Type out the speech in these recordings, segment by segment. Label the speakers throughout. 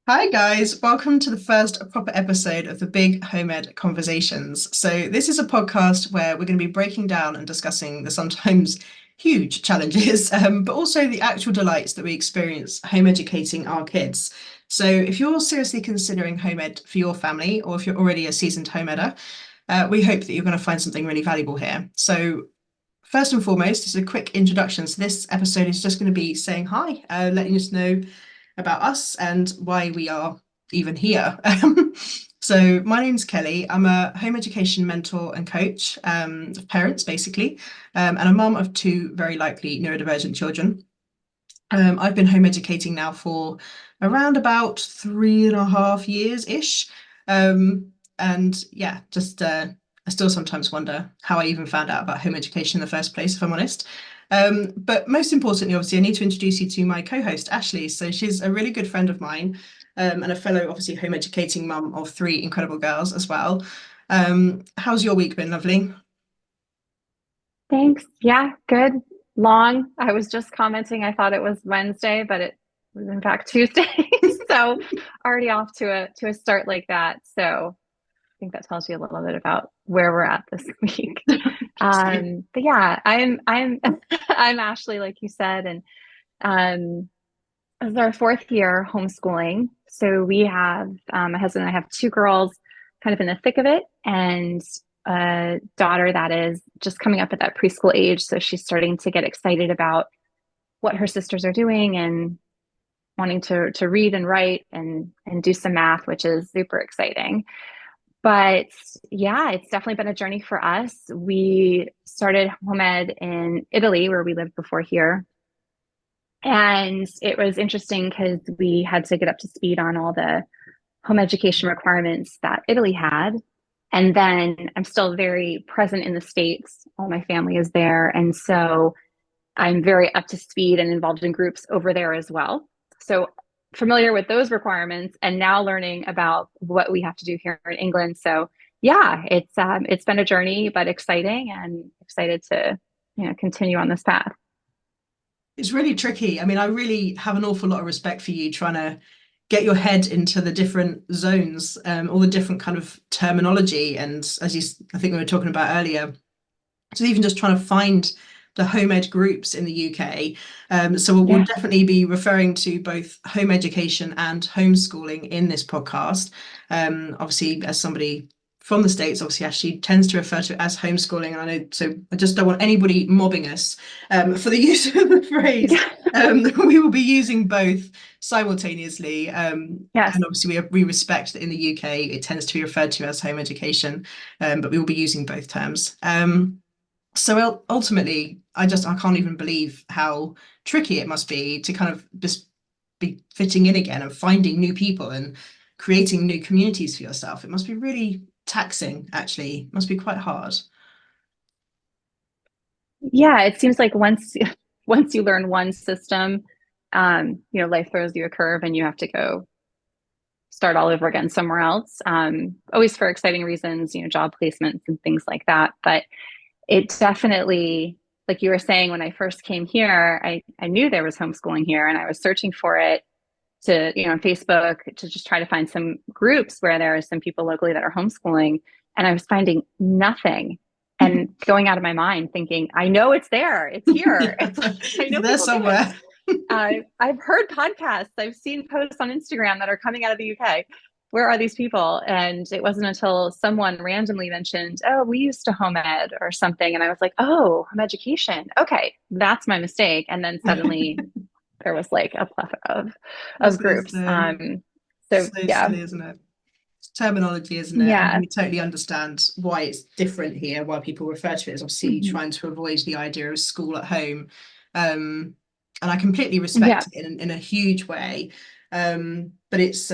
Speaker 1: Hi guys, welcome to the first proper episode of the Big Home Ed Conversations. So this is a podcast where we're going to be breaking down and discussing the sometimes huge challenges, but also the actual delights that we experience home educating our kids. So if you're seriously considering home ed for your family, or if you're already a seasoned home edder, we hope that you're going to find something really valuable here. So first and foremost, just a quick introduction. So this episode is just going to be saying hi, letting us know about us and why we are even here. So my name's Kelly. I'm a home education mentor and coach of parents, basically, and a mum of two very likely neurodivergent children. I've been home educating now for around about 3.5 years-ish. And yeah, just I still sometimes wonder how I even found out about home education in the first place, if I'm honest. But most importantly, obviously, I need to introduce you to my co-host, Ashley. So she's a really good friend of mine, and a fellow, obviously, home educating mum of three incredible girls as well. How's your week been, lovely?
Speaker 2: Thanks. Yeah, good. Long. I was just commenting, I thought it was Wednesday, but it was in fact Tuesday. So already off to a start like that. So I think that tells you a little bit about where we're at this week.
Speaker 1: Absolutely.
Speaker 2: But yeah, I'm I'm Ashley, like you said, and this is our fourth year homeschooling. So we have my husband and I have two girls kind of in the thick of it, and a daughter that is just coming up at that preschool age. So she's starting to get excited about what her sisters are doing and wanting to read and write and do some math, which is super exciting. But yeah, it's definitely been a journey for us. We started home ed in Italy, where we lived before here. And it was interesting because we had to get up to speed on all the home education requirements that Italy had. And then I'm still very present in the States. All my family is there. And so I'm very up to speed and involved in groups over there as well. So familiar with those requirements and now learning about what we have to do here in England. So yeah, it's been a journey, but exciting and excited to continue on this path.
Speaker 1: It's really tricky. I mean, I really have an awful lot of respect for you trying to get your head into the different zones, all the different kind of terminology. And as I think we were talking about earlier, so even just trying to find the home ed groups in the UK. So we'll
Speaker 2: Yeah.
Speaker 1: definitely be referring to both home education and homeschooling in this podcast. Obviously, as somebody from the States, obviously, Ashley tends to refer to it as homeschooling. And I know, so I just don't want anybody mobbing us for the use of the phrase. We will be using both simultaneously.
Speaker 2: Yes.
Speaker 1: And obviously, we respect that in the UK it tends to be referred to as home education, but we will be using both terms. So ultimately, I can't even believe how tricky it must be to kind of just be fitting in again and finding new people and creating new communities for yourself. It must be really taxing, actually. It must be quite hard.
Speaker 2: Yeah, it seems like once once you learn one system, life throws you a curve and you have to go start all over again somewhere else. Always for exciting reasons, job placements and things like that. But it definitely, like you were saying, when I first came here, I knew there was homeschooling here and I was searching for it to, on Facebook to just try to find some groups where there are some people locally that are homeschooling. And I was finding nothing and going out of my mind thinking, I know it's there. It's here.
Speaker 1: Yeah,
Speaker 2: It's like, I
Speaker 1: it's
Speaker 2: know
Speaker 1: there
Speaker 2: people do it.
Speaker 1: somewhere.
Speaker 2: I've heard podcasts. I've seen posts on Instagram that are coming out of the UK. Where are these people? And it wasn't until someone randomly mentioned, oh, we used to home ed or something. And I was like, oh, home education. Okay, that's my mistake. And then suddenly there was like a plethora of
Speaker 1: Honestly,
Speaker 2: groups. So
Speaker 1: so
Speaker 2: yeah,
Speaker 1: silly, isn't it? It's terminology, isn't it? And
Speaker 2: yeah,
Speaker 1: we totally understand why it's different here, why people refer to it as obviously
Speaker 2: mhm,
Speaker 1: trying to avoid the idea of school at home. Um, and I completely
Speaker 2: yeah,
Speaker 1: respect it in a huge way. But it's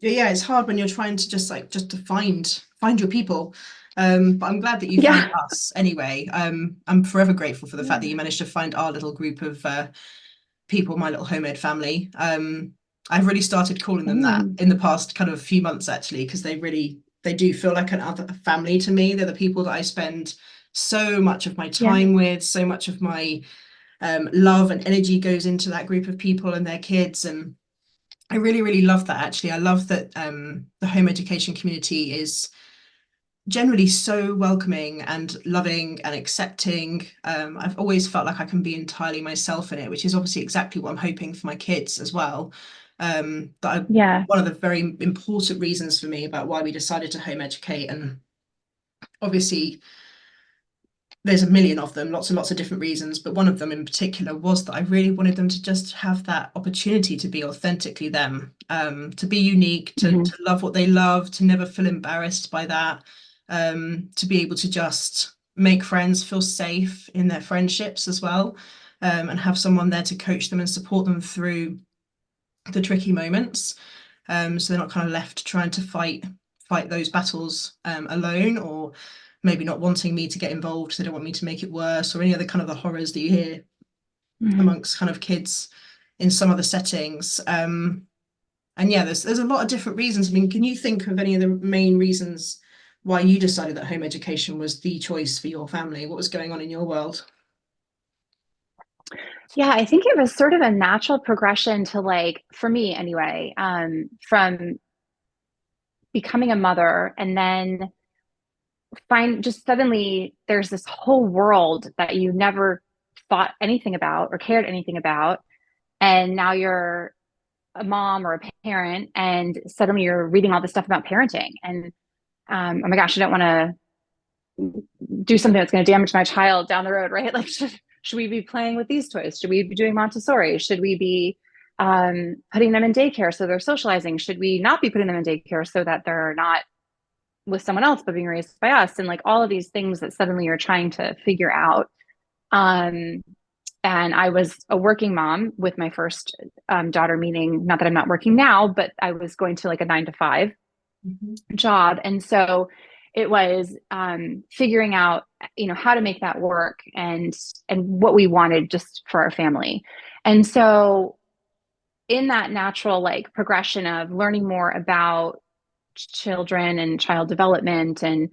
Speaker 1: yeah, it's hard when you're trying to just to find your people. But I'm glad that you found
Speaker 2: yeah,
Speaker 1: us anyway. I'm forever grateful for the fact that you
Speaker 2: yeah,
Speaker 1: managed to find our little group of people, my little homemade family. I've really started calling them that
Speaker 2: same.
Speaker 1: in the past kind of few months actually, because they do feel like another family to me. They're the people that I spend so much of my
Speaker 2: Yeah,
Speaker 1: time with, so much of my love and energy goes into that group of people and their kids. And I really, really love that actually. I love that the home education community is generally so welcoming and loving and accepting. I've always felt like I can be entirely myself in it, which is obviously exactly what I'm hoping for my kids as well.
Speaker 2: Yeah.
Speaker 1: One of the very important reasons for me about why we decided to home educate, and obviously there's a million of them, lots and lots of different reasons, but one of them in particular was that I really wanted them to just have that opportunity to be authentically them, to be unique,
Speaker 2: Hmm.
Speaker 1: to love what they love, to never feel embarrassed by that, to be able to just make friends, feel safe in their friendships as well, and have someone there to coach them and support them through the tricky moments. So they're not kind of left trying to fight those battles alone, or maybe not wanting me to get involved because they don't want me to make it worse, or any other kind of the horrors that you hear
Speaker 2: Hmm.
Speaker 1: amongst kind of kids in some other settings. And yeah, there's a lot of different reasons. I mean, can you think of any of the main reasons why you decided that home education was the choice for your family? What was going on in your world?
Speaker 2: Yeah, I think it was sort of a natural progression to like, for me anyway, from becoming a mother and then find just suddenly there's this whole world that you never thought anything about or cared anything about. And now you're a mom or a parent, and suddenly you're reading all this stuff about parenting. And oh my gosh, I don't want to do something that's going to damage my child down the road, right? Like, should we be playing with these toys? Should we be doing Montessori? Should we be putting them in daycare so they're socializing? Should we not be putting them in daycare so that they're not with someone else but being raised by us? And like all of these things that suddenly you're trying to figure out. Um, and I was a working mom with my first daughter, meaning not that I'm not working now, but I was going to like a 9 to 5
Speaker 1: Mhm.
Speaker 2: job. And so it was figuring out, how to make that work and what we wanted just for our family. And so in that natural like progression of learning more about children and child development and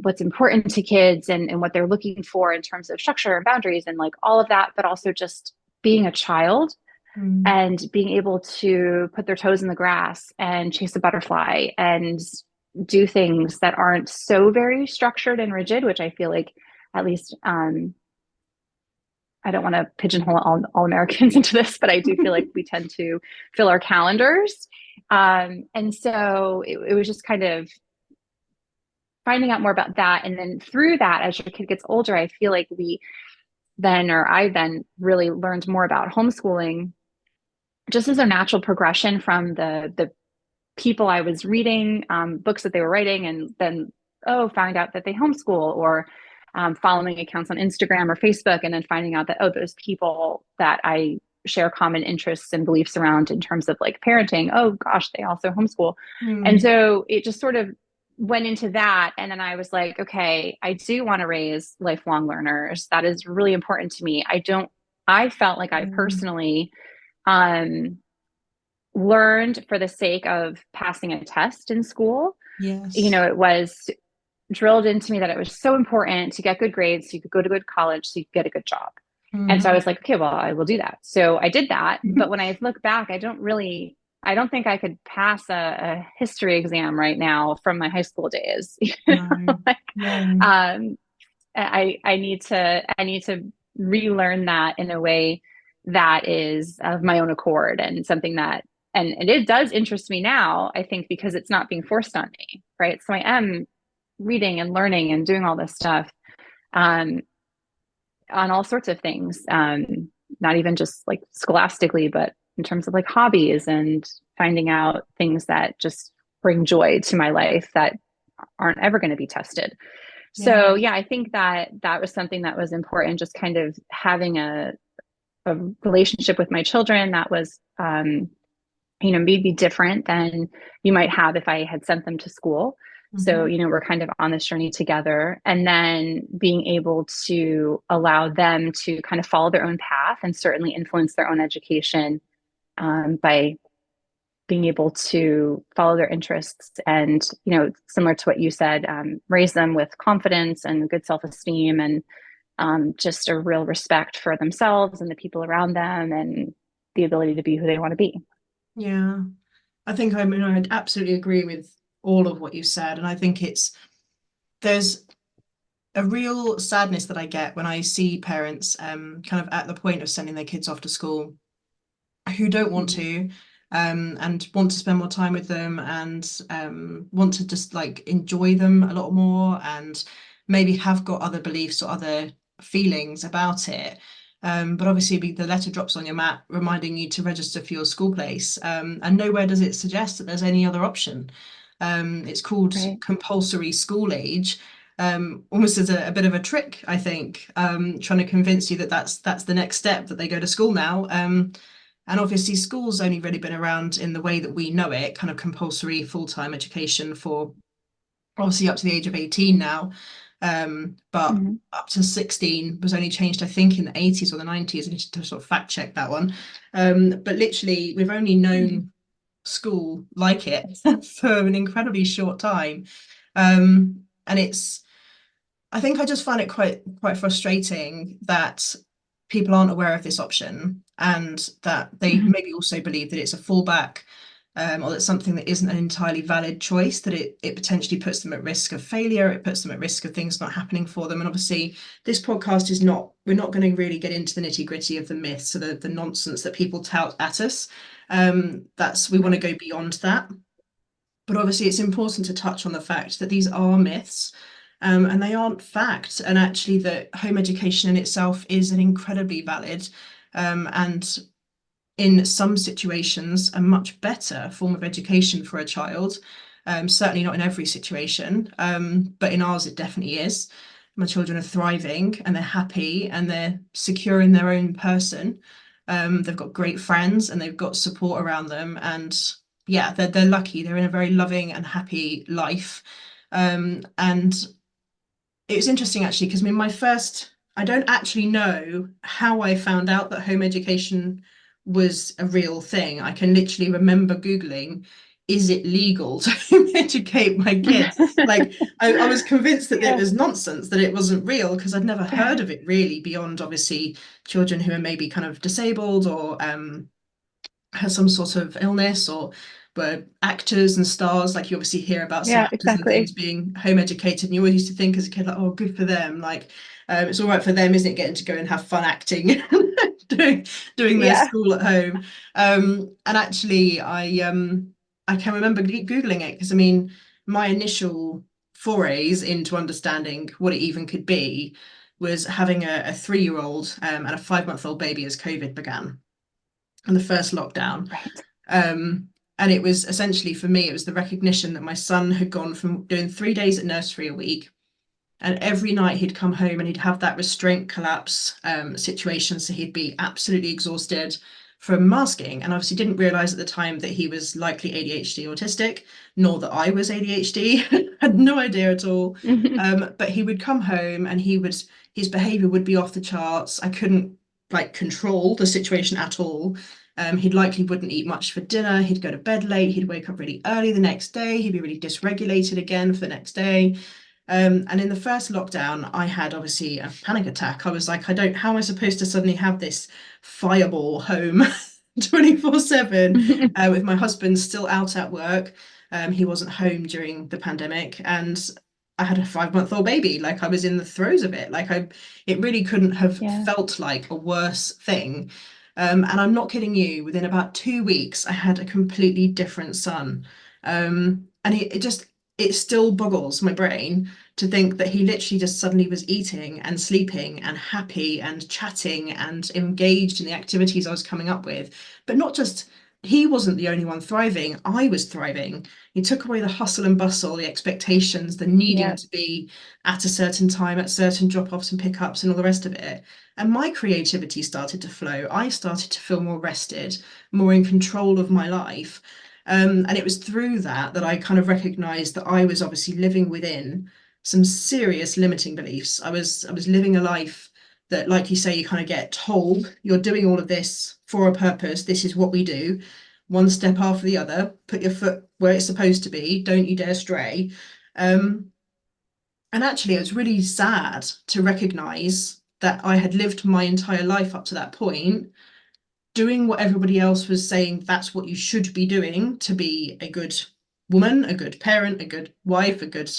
Speaker 2: what's important to kids and what they're looking for in terms of structure and boundaries and like all of that, but also just being a child
Speaker 1: Mm.
Speaker 2: and being able to put their toes in the grass and chase a butterfly and do things that aren't so very structured and rigid, which I feel like at least I don't want to pigeonhole all Americans into this, but I do feel like we tend to fill our calendars. And so it was just kind of finding out more about that. And then through that, as your kid gets older, I feel like I then really learned more about homeschooling just as a natural progression from the people I was reading, books that they were writing, and then find out that they homeschool, or following accounts on Instagram or Facebook, and then finding out that those people that I share common interests and beliefs around in terms of like parenting, oh gosh, they also homeschool. And
Speaker 1: Mm.
Speaker 2: so it just sort of went into that, and then I was like, okay, I do want to raise lifelong learners. That is really important to me. I felt like I
Speaker 1: Mm.
Speaker 2: personally um learned for the sake of passing a test in school.
Speaker 1: Yes.
Speaker 2: It was drilled into me that it was so important to get good grades so you could go to good college so you could get a good job. And so I
Speaker 1: Mhm.
Speaker 2: was like, okay, well, I will do that. So I did that. But when I look back, I don't think I could pass a history exam right now from my high school days.
Speaker 1: No,
Speaker 2: Like,
Speaker 1: no.
Speaker 2: um, I need to relearn that in a way that is of my own accord and something that and it does interest me now, I think, because it's not being forced on me, right? So I am reading and learning and doing all this stuff um, on all sorts of things, not even just like scholastically, but in terms of like hobbies and finding out things that just bring joy to my life that aren't ever going to be tested.
Speaker 1: Yeah.
Speaker 2: So yeah, I think that that was something that was important, just kind of having a relationship with my children that was maybe different than you might have if I had sent them to school. So,
Speaker 1: Mhm.
Speaker 2: we're kind of on this journey together. And then being able to allow them to kind of follow their own path and certainly influence their own education by being able to follow their interests and, similar to what you said, raise them with confidence and good self esteem and just a real respect for themselves and the people around them and the ability to be who they want to be.
Speaker 1: Yeah. I mean, I absolutely agree with all of what you said. And I think there's a real sadness that I get when I see parents kind of at the point of sending their kids off to school who don't want
Speaker 2: Mhm.
Speaker 1: to and want to spend more time with them and want to just like enjoy them a lot more and maybe have got other beliefs or other feelings about it. But obviously, the letter drops on your mat reminding you to register for your school place, and nowhere does it suggest that there's any other option. It's called
Speaker 2: Right.
Speaker 1: compulsory school age, almost as a bit of a trick, I think, trying to convince you that that's the next step, that they go to school now. And obviously, school's only really been around in the way that we know it, kind of compulsory full-time education for obviously up to the age of 18 now. But
Speaker 2: Mhm.
Speaker 1: up to 16 was only changed, I think, in the 80s or the 90s. I need to sort of fact check that one. But literally, we've only
Speaker 2: Mhm.
Speaker 1: known school like it for an incredibly short time. And I think I just find it quite frustrating that people aren't aware of this option and that they
Speaker 2: Mhm.
Speaker 1: maybe also believe that it's a fallback, or that something that isn't an entirely valid choice, that it potentially puts them at risk of failure, it puts them at risk of things not happening for them. And obviously, this podcast is not, we're not going to really get into the nitty-gritty of the myths or the nonsense that people tout at us. We want to
Speaker 2: Right.
Speaker 1: go beyond that. But obviously, it's important to touch on the fact that these are myths, and they aren't fact. And actually, that home education in itself is an incredibly valid, and in some situations, a much better form of education for a child. Certainly not in every situation, but in ours, it definitely is. My children are thriving and they're happy and they're secure in their own person. They've got great friends and they've got support around them. And yeah, they're lucky. They're in a very loving and happy life. And it was interesting actually, because I mean, I don't actually know how I found out that home education was a real thing. I can literally remember Googling, is it legal to home educate my kids? Like, I was convinced that it
Speaker 2: Yeah.
Speaker 1: was nonsense, that it wasn't real, because I'd never heard of it really beyond obviously children who are maybe kind of disabled or has some sort of illness or were actors and stars. Like you obviously hear about some
Speaker 2: Yeah,
Speaker 1: actors and things
Speaker 2: exactly.
Speaker 1: being home educated, and you always used to think as a kid, like, oh, good for them. Like, it's all right for them, isn't it, getting to go and have fun acting, doing doing their
Speaker 2: Yeah.
Speaker 1: school at home. And actually, I can remember googling it because I mean, my initial forays into understanding what it even could be was having a 3-year-old and a 5-month-old baby as COVID began and the first lockdown.
Speaker 2: Right.
Speaker 1: Um, and it was essentially for me, it was the recognition that my son had gone from doing 3 days at nursery a week. And every night he'd come home and he'd have that restraint collapse situation. So he'd be absolutely exhausted from masking. And obviously didn't realize at the time that he was likely ADHD autistic, nor that I was ADHD. Had no idea at all.
Speaker 2: Mhm.
Speaker 1: But he would come home and his behavior would be off the charts. I couldn't like control the situation at all. He'd likely wouldn't eat much for dinner. He'd go to bed late. He'd wake up really early the next day. He'd be really dysregulated again for the next day. And in the first lockdown, I had obviously a panic attack. I was like, how am I supposed to suddenly have this fireball home 24/7 with my husband still out at work? He wasn't home during the pandemic, and I had a 5-month-old baby. Like I was in the throes of it. It really couldn't have
Speaker 2: Yeah.
Speaker 1: felt like a worse thing. And I'm not kidding you, within about 2 weeks, I had a completely different son. And it still boggles my brain to think that he literally just suddenly was eating and sleeping and happy and chatting and engaged in the activities I was coming up with. But not just, he wasn't the only one thriving, I was thriving. He took away the hustle and bustle, the expectations, the needing
Speaker 2: Yeah.
Speaker 1: to be at a certain time, at certain drop-offs and pickups and all the rest of it. And my creativity started to flow. I started to feel more rested, more in control of my life. And it was through that I kind of recognized that I was obviously living within some serious limiting beliefs. I was living a life that, like you say, you kind of get told you're doing all of this for a purpose. This is what we do. One step after the other. Put your foot where it's supposed to be. Don't you dare stray. Um, and actually, it was really sad to recognize that I had lived my entire life up to that point doing what everybody else was saying that's what you should be doing to be a good woman, a good parent, a good wife, a good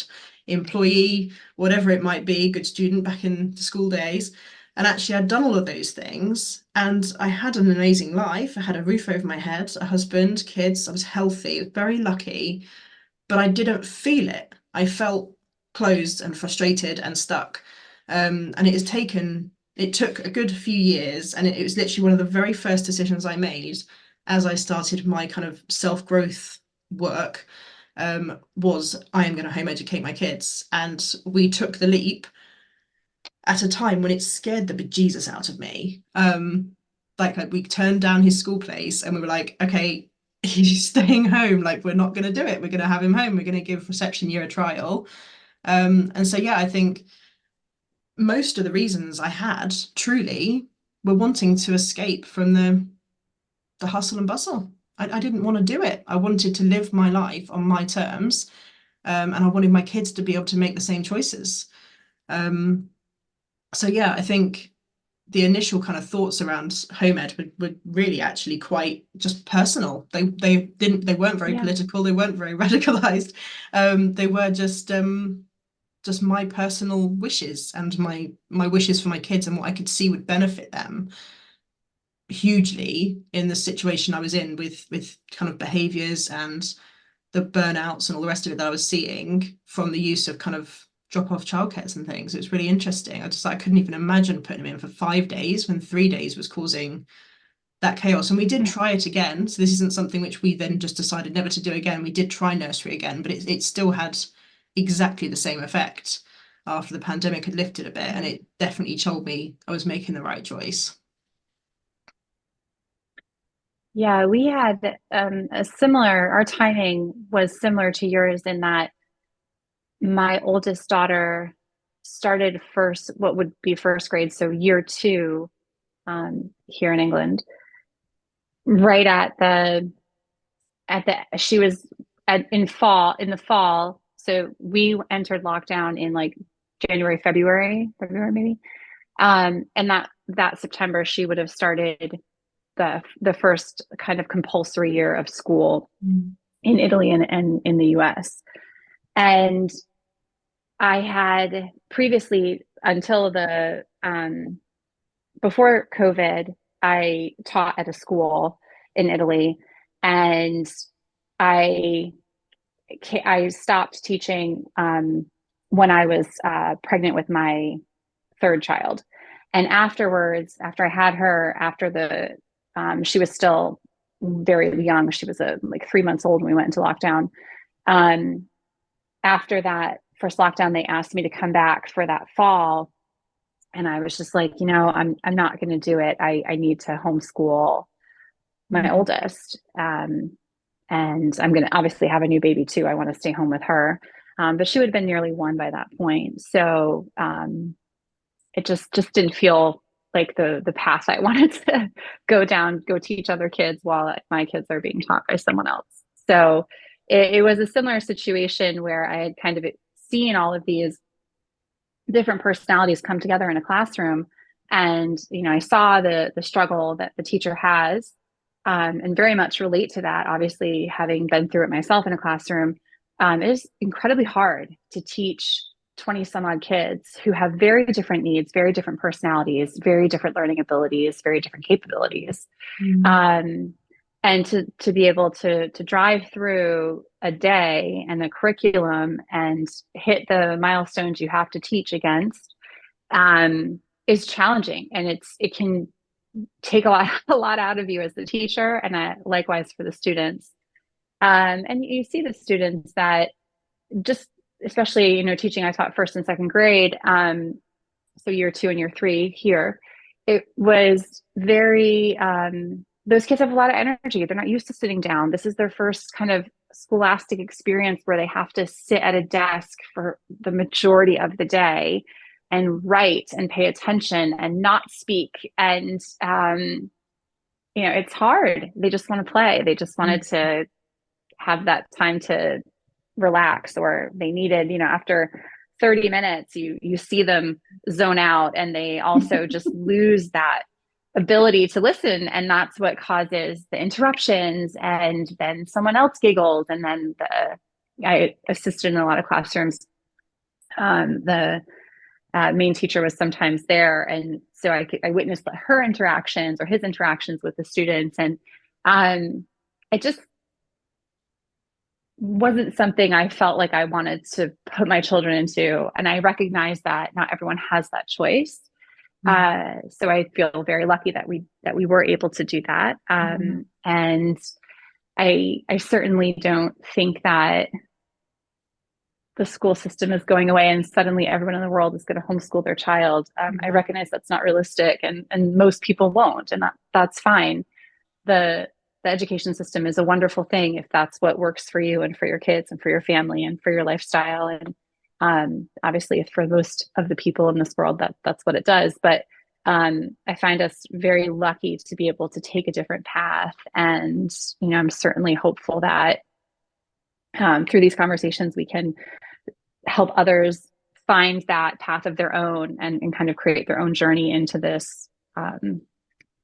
Speaker 1: employee, whatever it might be, good student back in the school days. And actually, I'd done all of those things and I had an amazing life. I had a roof over my head, a husband, kids. I was healthy, very lucky, but I didn't feel it. I felt closed and frustrated and stuck. And it took a good few years, and it was literally one of the very first decisions I made as I started my kind of self-growth work, was I am going to home educate my kids. And we took the leap at a time when it scared the bejesus out of me. Like we turned down his school place and we were like, okay, he's staying home. Like we're not going to do it. We're going to have him home. We're going to give reception year a trial. And so yeah, I think most of the reasons I had truly were wanting to escape from the hustle and bustle. I didn't want to do it. I wanted to live my life on my terms, and I wanted my kids to be able to make the same choices. Um, so yeah, I think the initial kind of thoughts around home ed were really actually quite just personal. They weren't very
Speaker 2: Yeah.
Speaker 1: political, they weren't very radicalized. They were just my personal wishes and my wishes for my kids and what I could see would benefit them hugely in the situation I was in with kind of behaviors and the burnouts and all the rest of it that I was seeing from the use of kind of drop off childcares and things. It was really interesting. I couldn't even imagine putting him in for 5 days when 3 days was causing that chaos. And we did try it again. So this isn't something which we then just decided never to do again. We did try nursery again, but it still had exactly the same effect after the pandemic had lifted a bit. And it definitely told me I was making the right choice.
Speaker 2: Yeah, we had our timing was similar to yours in that my oldest daughter started first, what would be first grade, so year two, here in England, right she was in the fall. So we entered lockdown in like February maybe. And that September she would have started the first kind of compulsory year of school
Speaker 1: Mm.
Speaker 2: in Italy and in the US. And I had previously, until the before COVID, I taught at a school in Italy, and I I stopped teaching when I was pregnant with my third child. And afterwards, after I had her, after she was still very young. She was like 3 months old when we went into lockdown. Um, After that first lockdown, they asked me to come back for that fall, and I was just like, I'm not going to do it. I need to homeschool my
Speaker 1: Mm.
Speaker 2: oldest, and I'm going to obviously have a new baby too. I want to stay home with her, but she would have been nearly one by that point. So it just didn't feel like the path I wanted to go down, go teach other kids while my kids are being taught by someone else. So it was a similar situation where I had kind of seen all of these different personalities come together in a classroom. And, I saw the struggle that the teacher has, and very much relate to that. Obviously, having been through it myself in a classroom, it is incredibly hard to teach 20 some odd kids who have very different needs, very different personalities, very different learning abilities, very different capabilities.
Speaker 1: Mm.
Speaker 2: Um, and to be able to drive through a day and the curriculum and hit the milestones you have to teach against, is challenging, and it can take a lot out of you as the teacher, and likewise for the students. And you see the students that just, especially, teaching, I taught first and second grade, so year two and year three here, it was very, those kids have a lot of energy. They're not used to sitting down. This is their first kind of scholastic experience where they have to sit at a desk for the majority of the day and write and pay attention and not speak. And, it's hard. They just want to play. They just wanted to have that time to relax, or they needed, after 30 minutes, you see them zone out, and they also just lose that ability to listen, and that's what causes the interruptions, and then someone else giggles, and then I assisted in a lot of classrooms. The main teacher was sometimes there, and so I witnessed her interactions or his interactions with the students, and it just wasn't something I felt like I wanted to put my children into. And I recognize that not everyone has that choice.
Speaker 1: Yeah.
Speaker 2: So I feel very lucky that we were able to do that. And I certainly don't think that the school system is going away and suddenly everyone in the world is going to homeschool their child. I recognize that's not realistic, and most people won't, and that's fine. The education system is a wonderful thing if that's what works for you and for your kids and for your family and for your lifestyle. And obviously, for most of the people in this world, that's what it does. But I find us very lucky to be able to take a different path. And, I'm certainly hopeful that through these conversations, we can help others find that path of their own and kind of create their own journey into this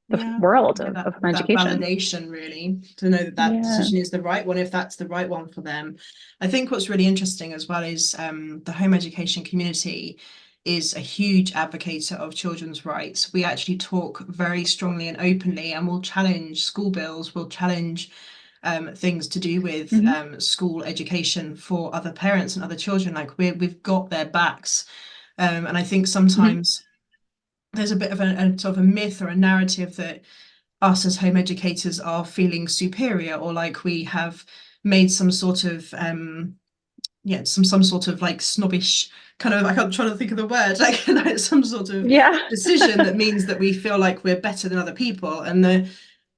Speaker 2: the world of home
Speaker 1: that
Speaker 2: education.
Speaker 1: validation, really, to know that
Speaker 2: Yeah.
Speaker 1: decision is the right one, if that's the right one for them. I think what's really interesting as well is the home education community is a huge advocate of children's rights. We actually talk very strongly and openly, and we'll challenge school bills, we'll challenge things to do with school education for other parents and other children. Like we've got their backs, and I think sometimes there's a bit of a sort of a myth or a narrative that us as home educators are feeling superior, or like we have made some sort of some sort of like snobbish kind of, I'm trying to think of the word, like some sort of decision that means that we feel like we're better than other people. And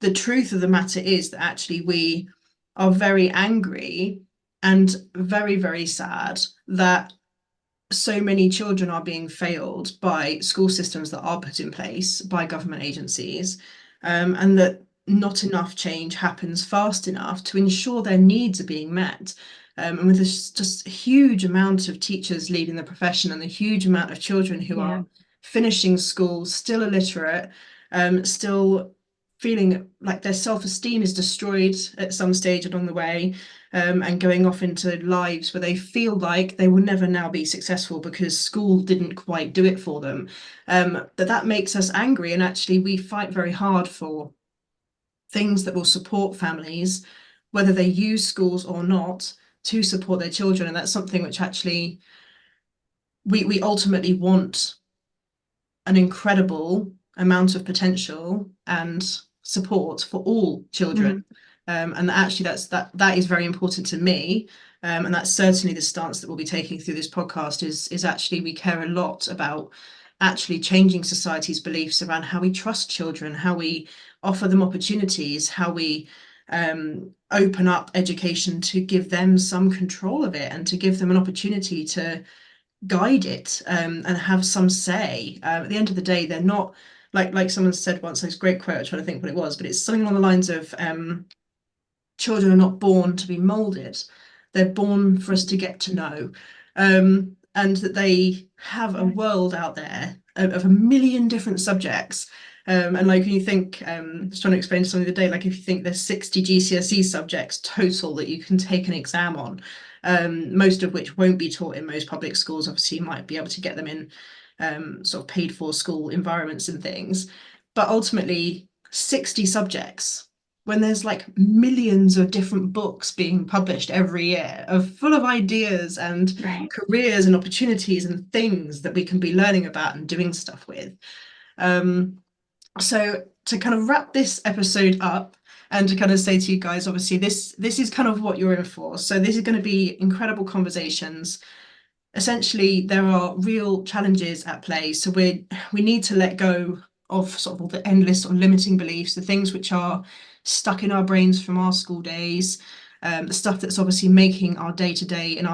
Speaker 1: the truth of the matter is that actually we are very angry and very, very sad that so many children are being failed by school systems that are put in place by government agencies, and that not enough change happens fast enough to ensure their needs are being met. And with this just huge amount of teachers leaving the profession and the huge amount of children who are finishing school still illiterate, still feeling like their self-esteem is destroyed at some stage along the way, and going off into lives where they feel like they will never now be successful because school didn't quite do it for them. That makes us angry, and actually we fight very hard for things that will support families, whether they use schools or not, to support their children. And that's something which actually we ultimately want an incredible amount of potential and support for all children. And actually that is very important to me. And that's certainly the stance that we'll be taking through this podcast is actually we care a lot about actually changing society's beliefs around how we trust children, how we offer them opportunities, how we open up education to give them some control of it and to give them an opportunity to guide it, and have some say. At the end of the day, they're not like someone said once, this great quote, I'm trying to think what it was, but it's something along the lines of children are not born to be molded, they're born for us to get to know, and that they have a world out there of a million different subjects. And like when you think, I was trying to explain to someone the other day, like if you think there's 60 GCSE subjects total that you can take an exam on, most of which won't be taught in most public schools. Obviously, you might be able to get them in sort of paid for school environments and things, but ultimately 60 subjects when there's like millions of different books being published every year of full of ideas and careers and opportunities and things that we can be learning about and doing stuff with. So to kind of wrap this episode up and to kind of say to you guys, obviously this is kind of what you're in for. So this is going to be incredible conversations. Essentially, there are real challenges at play. So we need to let go of sort of all the endless or limiting beliefs, the things which are stuck in our brains from our school days, the stuff that's obviously making our day-to-day in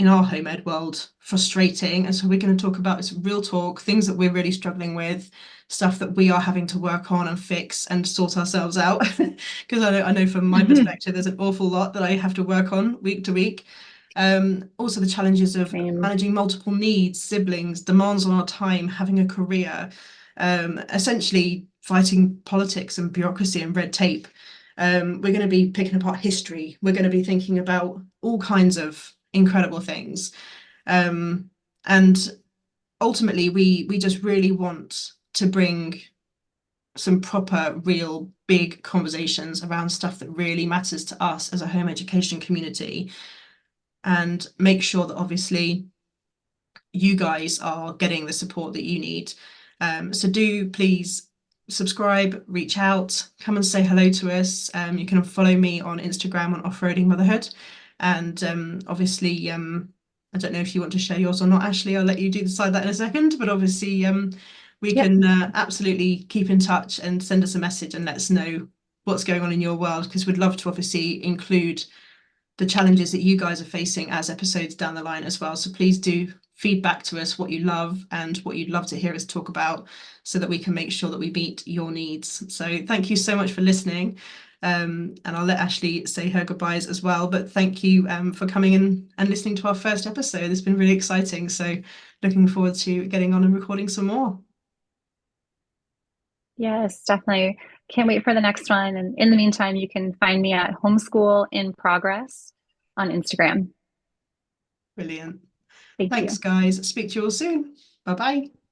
Speaker 1: our home ed world frustrating. And so we're going to talk about this real talk, things that we're really struggling with, stuff that we are having to work on and fix and sort ourselves out. Because I know from my perspective, there's an awful lot that I have to work on week to week. Also the challenges of managing multiple needs, siblings, demands on our time, having a career, essentially fighting politics and bureaucracy and red tape. We're going to be picking apart history. We're going to be thinking about all kinds of incredible things. And ultimately, we just really want to bring some proper, real, big conversations around stuff that really matters to us as a home education community, and make sure that obviously you guys are getting the support that you need. So do please subscribe, reach out, come and say hello to us. You can follow me on Instagram on Offroading Motherhood. And obviously, I don't know if you want to share yours or not, Ashley. I'll let you decide that in a second. But obviously, we
Speaker 2: Yep.
Speaker 1: can absolutely keep in touch and send us a message and let us know what's going on in your world, because we'd love to obviously include the challenges that you guys are facing as episodes down the line as well. So please do feedback to us what you love and what you'd love to hear us talk about, so that we can make sure that we meet your needs. So thank you so much for listening. And I'll let Ashley say her goodbyes as well. But thank you for coming in and listening to our first episode. It's been really exciting. So looking forward to getting on and recording some more.
Speaker 2: Yes, definitely. Can't wait for the next one. And in the meantime, you can find me at Homeschool in Progress on Instagram.
Speaker 1: Brilliant.
Speaker 2: Thank
Speaker 1: Thanks,
Speaker 2: you.
Speaker 1: guys. Speak to you all soon. Bye bye.